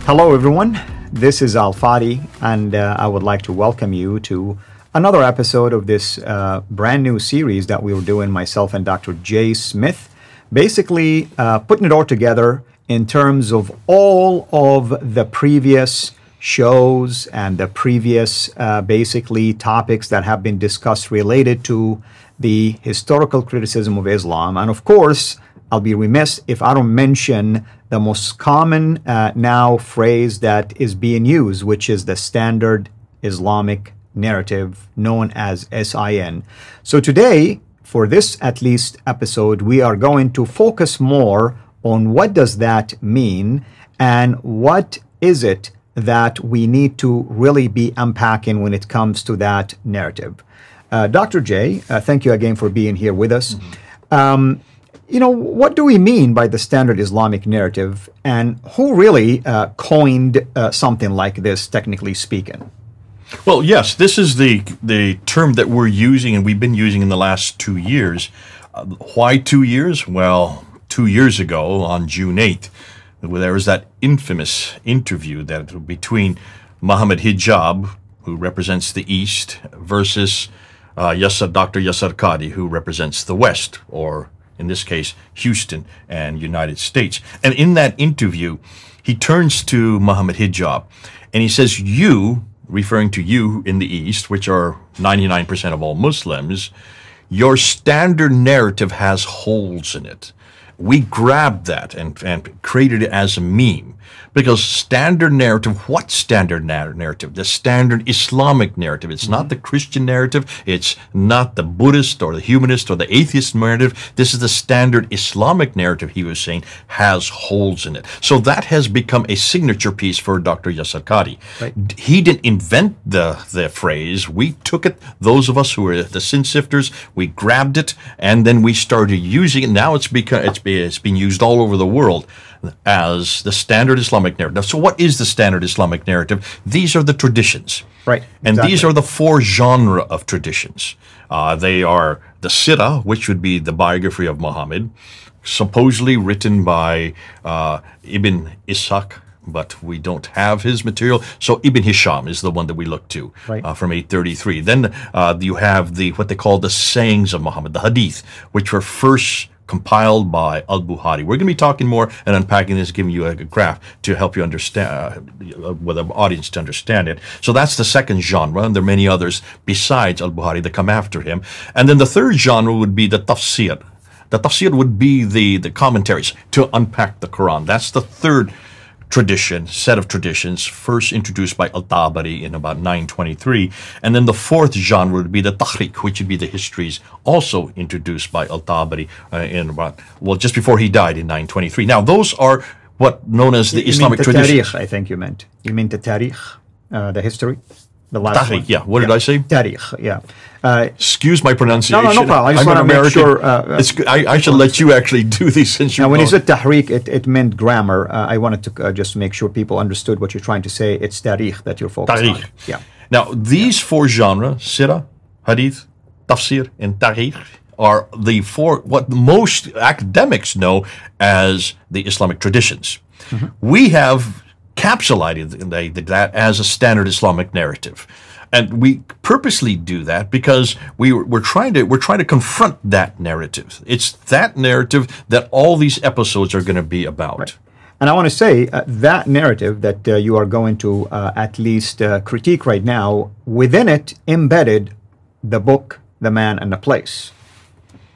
Hello everyone, this is Al-Fadi and I would like to welcome you to another episode of this brand new series that we were doing, myself and Dr. Jay Smith, basically putting it all together in terms of all of the previous shows and the previous basically topics that have been discussed related to the historical criticism of Islam. And of course, I'll be remiss if I don't mention the most common now phrase that is being used, which is the standard Islamic narrative known as SIN. So today, for this at least episode, we are going to focus more on what does that mean and what is it that we need to really be unpacking when it comes to that narrative. Dr. J, thank you again for being here with us. You know, what do we mean by the standard Islamic narrative, and who really coined something like this, technically speaking? Well, yes, this is the term that we're using and we've been using in the last 2 years. Why 2 years? Well, 2 years ago on June 8th, there was that infamous interview that between Muhammad Hijab, who represents the East, versus Dr. Yasir Qadhi, who represents the West, or in this case, Houston and United States. And in that interview, he turns to Muhammad Hijab and he says, you, referring to you in the East, which are 99% of all Muslims, your standard narrative has holes in it. We grabbed that and created it as a meme. Because standard narrative, what standard narrative? The standard Islamic narrative. It's not the Christian narrative. It's not the Buddhist or the humanist or the atheist narrative. This is the standard Islamic narrative, he was saying, has holes in it. So that has become a signature piece for Dr. Yasir Qadhi. Right. He didn't invent the phrase. We took it, those of us who were the sin sifters, we grabbed it, and then we started using it. Now it's being used all over the world as the standard Islamic narrative. So what is the standard Islamic narrative? These are the traditions. Right. And these are the four genres of traditions. They are the Sirah, which would be the biography of Muhammad, supposedly written by Ibn Ishaq, but we don't have his material. So Ibn Hisham is the one that we look to, right, from 833. Then you have what they call the sayings of Muhammad, the Hadith, which were first compiled by Al-Bukhari. We're going to be talking more and unpacking this, giving you a graph to help you understand, with the audience to understand it. So that's the second genre, and there are many others besides Al-Bukhari that come after him. And then the third genre would be the tafsir. The tafsir would be the commentaries to unpack the Quran. That's the third set of traditions, first introduced by Al-Tabari in about 923. And then the fourth genre would be the Tahriq, which would be the histories, also introduced by Al-Tabari in about, well, just before he died in 923. Now, those are what known as the Islamic traditions. Tariq, I think you meant. You mean the Tariq, the history? The last Tahriq, one. Yeah. What did I say? Tariq, yeah. Excuse my pronunciation. No problem. I just want to make sure. I should let you actually do these since you know. When you said tahriq, it meant grammar. I wanted to just make sure people understood what you're trying to say. It's tariq that you're focused on. Yeah. Now, these four genres, Sirah, Hadith, Tafsir, and Tariq, are the four, what most academics know as the Islamic traditions. We have capsulated that as a standard Islamic narrative. And we purposely do that because we're trying to confront that narrative. It's that narrative that all these episodes are going to be about. Right. And I want to say that narrative that you are going to at least critique right now, within it embedded the book, the man, and the place.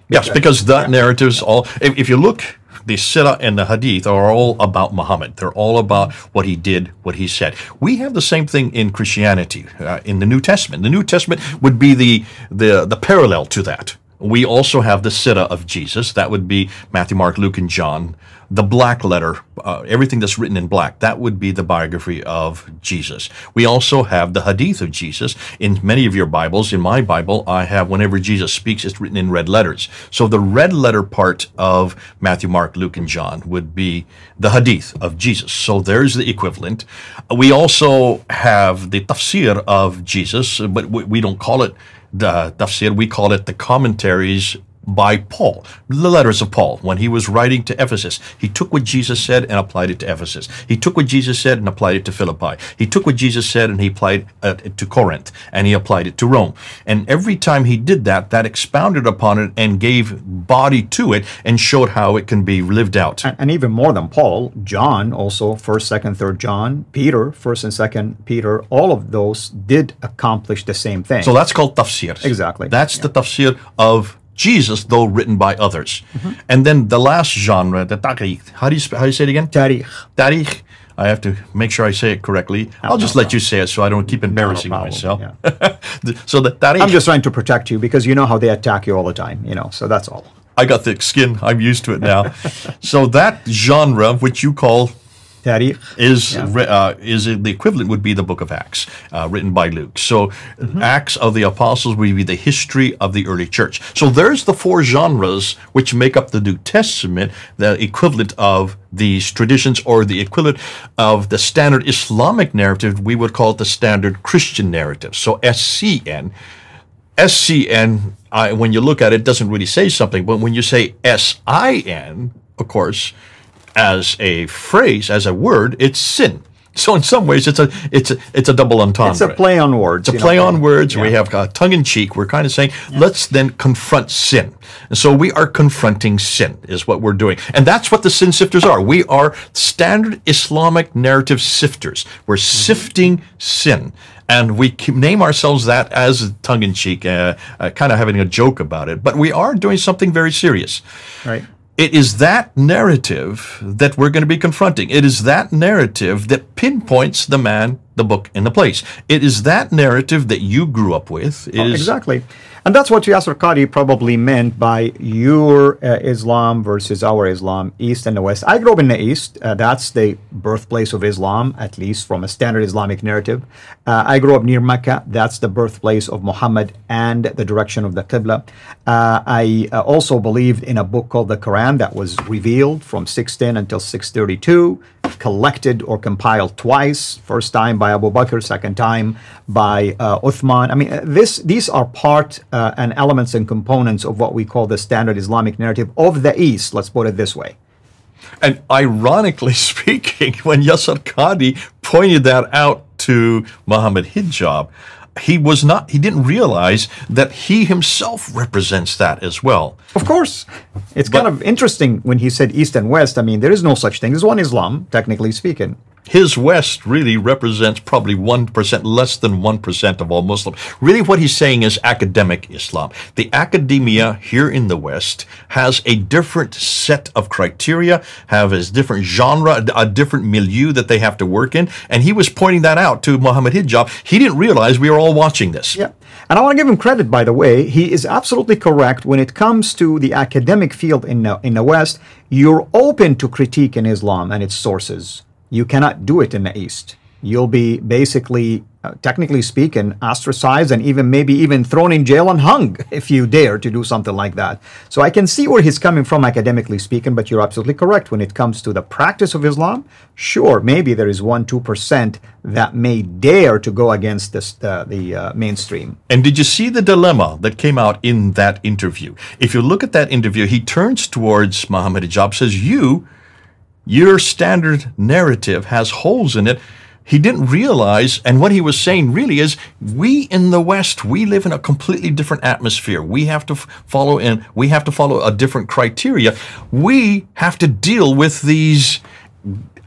Yes, because that narrative is all. If you look, the Sirah and the Hadith are all about Muhammad. They're all about what he did, what he said. We have the same thing in Christianity, in the New Testament. The New Testament would be the parallel to that. We also have the Sirah of Jesus. That would be Matthew, Mark, Luke, and John. The black letter, everything that's written in black, that would be the biography of Jesus. We also have the Hadith of Jesus. In many of your Bibles, in my Bible, I have whenever Jesus speaks, it's written in red letters. So the red letter part of Matthew, Mark, Luke, and John would be the Hadith of Jesus. So there's the equivalent. We also have the Tafsir of Jesus, but we don't call it the Tafsir. We call it the commentaries by Paul, the letters of Paul. When he was writing to Ephesus, he took what Jesus said and applied it to Ephesus. He took what Jesus said and applied it to Philippi. He took what Jesus said and he applied it to Corinth, and he applied it to Rome. And every time he did that, that expounded upon it and gave body to it and showed how it can be lived out. And even more than Paul, John also, 1st, 2nd, 3rd John, Peter, 1st and 2nd Peter, all of those did accomplish the same thing. So that's called tafsir. Exactly. That's the tafsir of Jesus, though written by others. And then the last genre, the tarikh. How do you say it again? Tarikh. Tarikh. I have to make sure I say it correctly. I'll just let you say it so I don't keep embarrassing myself. Yeah. So the tarikh. I'm just trying to protect you because you know how they attack you all the time, so that's all. I got thick skin. I'm used to it now. So that genre, which you call Tarikh, is the equivalent would be the book of Acts, written by Luke. So Acts of the Apostles would be the history of the early church. So there's the four genres which make up the New Testament, the equivalent of these traditions, or the equivalent of the standard Islamic narrative. We would call it the standard Christian narrative. So SCN, when you look at it, doesn't really say something, but when you say SIN, of course, as a phrase, as a word, it's sin. So in some ways, it's a double entendre. It's a play on words. It's a play on words. We have tongue in cheek. We're kind of saying, let's then confront sin. And so we are confronting sin, is what we're doing. And that's what the sin sifters are. We are standard Islamic narrative sifters. We're sifting sin. And we name ourselves that as tongue in cheek, kind of having a joke about it. But we are doing something very serious. Right. It is that narrative that we're going to be confronting. It is that narrative that pinpoints the man, the book, and the place. It is that narrative that you grew up with. Exactly. And that's what Yasser Qadhi probably meant by your Islam versus our Islam, East and the West. I grew up in the East. That's the birthplace of Islam, at least from a standard Islamic narrative. I grew up near Mecca. That's the birthplace of Muhammad and the direction of the Qibla. I also believed in a book called the Quran that was revealed from 610 until 632, collected or compiled twice, first time by Abu Bakr, second time by Uthman. I mean, these are part and elements and components of what we call the standard Islamic narrative of the East, let's put it this way. And ironically speaking, when Yasser Qadhi pointed that out to Muhammad Hijab, he didn't realize that he himself represents that as well. Of course. It's kind of interesting when he said East and West. I mean, there is no such thing. There's one Islam, technically speaking. His West really represents probably 1%, less than 1% of all Muslims. Really what he's saying is academic Islam. The academia here in the West has a different set of criteria, have a different genre, a different milieu that they have to work in. And he was pointing that out to Muhammad Hijab. He didn't realize we were all watching this. Yeah. And I want to give him credit, by the way. He is absolutely correct when it comes to the academic field in the West. You're open to critique in Islam and its sources. You cannot do it in the East. You'll be basically, technically speaking, ostracized and maybe even thrown in jail and hung if you dare to do something like that. So I can see where he's coming from academically speaking, but you're absolutely correct. When it comes to the practice of Islam, sure, maybe there is 1-2% that may dare to go against the mainstream. And did you see the dilemma that came out in that interview? If you look at that interview, he turns towards Muhammad Hijab, says, your standard narrative has holes in it. He didn't realize, and what he was saying really is, we in the West, we live in a completely different atmosphere. We have to follow a different criteria. We have to deal with these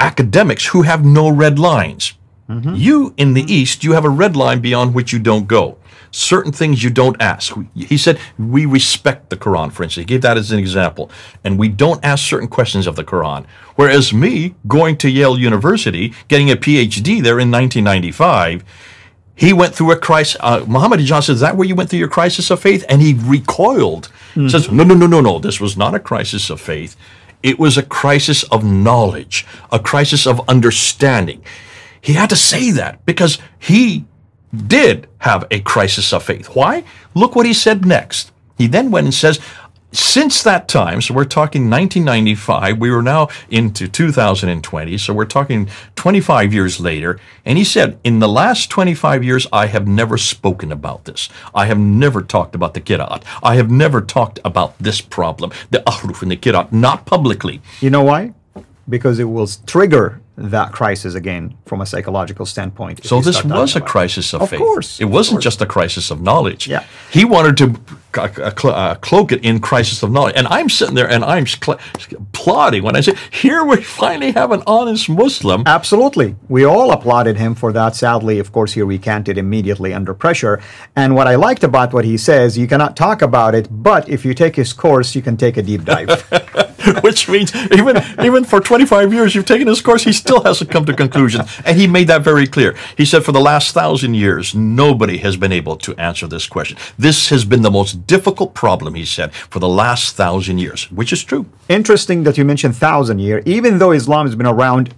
academics who have no red lines. You in the East, you have a red line beyond which you don't go. Certain things you don't ask. He said, we respect the Quran, for instance. He gave that as an example. And we don't ask certain questions of the Quran. Whereas me, going to Yale University, getting a PhD there in 1995, he went through a crisis. Muhammad Hijab said, is that where you went through your crisis of faith? And he recoiled. Says, no. This was not a crisis of faith. It was a crisis of knowledge, a crisis of understanding. He had to say that because he did have a crisis of faith. Why? Look what he said next. He then went and says, since that time, so we're talking 1995, we were now into 2020, so we're talking 25 years later, and he said, in the last 25 years, I have never spoken about this. I have never talked about the Qira'at. I have never talked about this problem, the Ahruf and the Qira'at, not publicly. You know why? Because it will trigger that crisis again from a psychological standpoint. So this was a crisis of faith. Of course. It wasn't just a crisis of knowledge. Yeah. He wanted to cloak it in crisis of knowledge. And I'm sitting there and I'm applauding when I say, here we finally have an honest Muslim. Absolutely. We all applauded him for that. Sadly, of course, he recanted immediately under pressure. And what I liked about what he says, you cannot talk about it, but if you take his course, you can take a deep dive. Which means even for 25 years you've taken his course, he still hasn't come to conclusion. And he made that very clear. He said for the last 1,000 years, nobody has been able to answer this question. This has been the most difficult problem, he said, for the last 1,000 years, which is true. Interesting that you mentioned 1,000 years. Even though Islam has been around,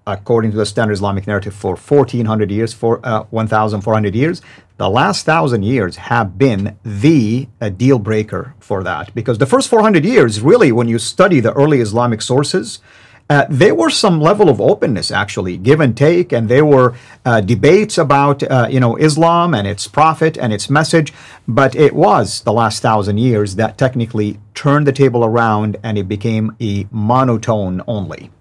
according to the standard Islamic narrative, for 1,400 years, for 1,400 years, the last 1,000 years have been the deal breaker for that. Because the first 400 years, really, when you study the early Islamic sources, there were some level of openness, actually, give and take, and there were debates about, Islam and its prophet and its message. But it was the last 1,000 years that technically turned the table around, and it became a monotone only.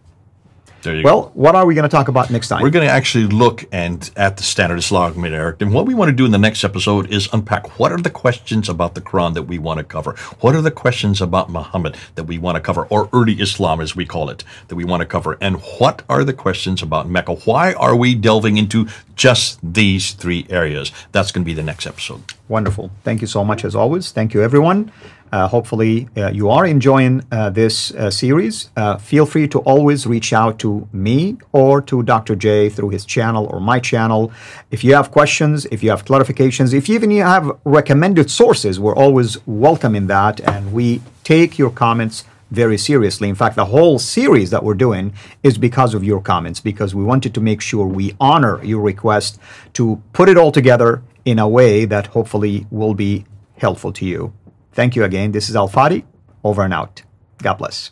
There you Well, what are we going to talk about next time? We're going to actually look at the standard Islamic narrative. And what we want to do in the next episode is unpack what are the questions about the Quran that we want to cover? What are the questions about Muhammad that we want to cover, or early Islam as we call it, that we want to cover? And what are the questions about Mecca? Why are we delving into just these three areas? That's going to be the next episode. Wonderful. Thank you so much, as always. Thank you, everyone. Hopefully you are enjoying this series. Feel free to always reach out to me or to Dr. J through his channel or my channel. If you have questions, if you have clarifications, if you even have recommended sources, we're always welcome in that, and we take your comments very seriously. In fact, the whole series that we're doing is because of your comments, because we wanted to make sure we honor your request to put it all together in a way that hopefully will be helpful to you. Thank you again. This is Al Fadi, over and out. God bless.